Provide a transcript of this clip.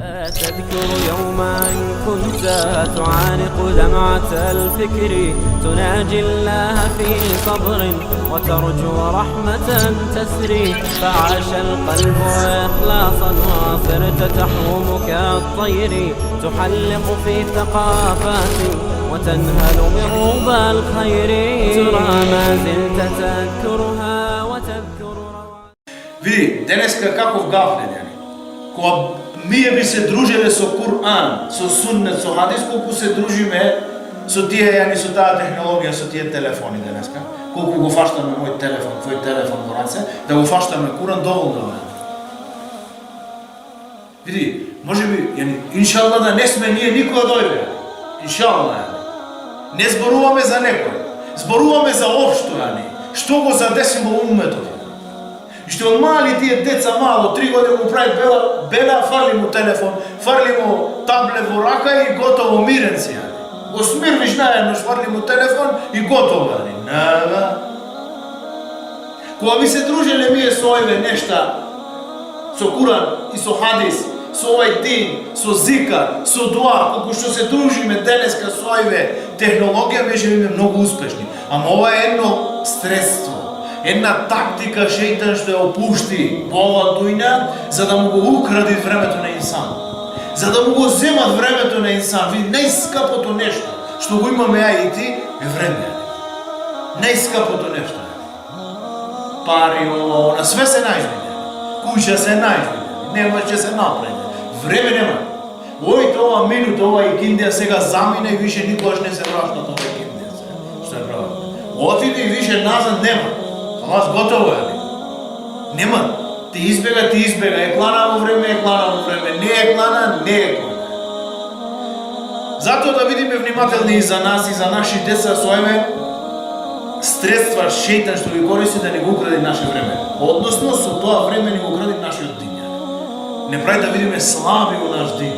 تذكر يوما كنت تعانق دمعة الفكر تناجي الله في صبر وترجو رحمة تسري فعاش القلب إخلاصا وصرت تحوم كالطير تحلق في ثقافات وتنهل من ربى الخير ترى ما زلت تذكرها وتذكر Vidi, deneska kakov gaflen, ko mi bi se družili so Kur'an, so sunnet, so hadis, koliko se družime so tije, so ta tehnologija, so tije telefoni deneska, koliko go faštame moj telefon, tvoj telefon, da go faštame Kur'an dovoljno. Vidi, može bi, inšallah da ne sme nije nikoga dojde, inšallah, ne zboruvame za nekoj, zboruvame za opšto, što go zadesimo umetom. I što on mali tije deca malo, 3 godine mu pravi bela, farli mu telefon, farli mu tablet voraka i gotovo mirenci. Go smirviš najedno, farli mu telefon i gotovo. Nada. Ko bi se družili mi je s ovime nešta, so Kur'an i so hadis, so ovaj din, so zikar, so dua, kako što se družime deneska s ovime tehnologija, mi želimo mnogo uspešni. A ovo je jedno sredstvo. Една тактика шейтан што ја опушти во ова дуња, за да му го укради времето на инсан. За да му го земат времето на инсан. Види, најскапото нешто што го имаме ја и ти е време. Најскапото нешто. Пари, на све се најде. Куќа се најде. Нема ќе се направи. Време нема. Ојте ова минута, ова икиндија сега замине и више никогаш не се врашна тоа икиндија. Што е право? Отиде и више назад нема. Вас готово е. Нема. Ти избега. Е клана во време. Не е клана. Затоа да бидеме внимателни и за нас и за наши деца со овие средства шејтан што ги користи да не го укради наше време. Односно со тоа време не го укради нашиот дин. Не прави да бидеме слаби во наш дин.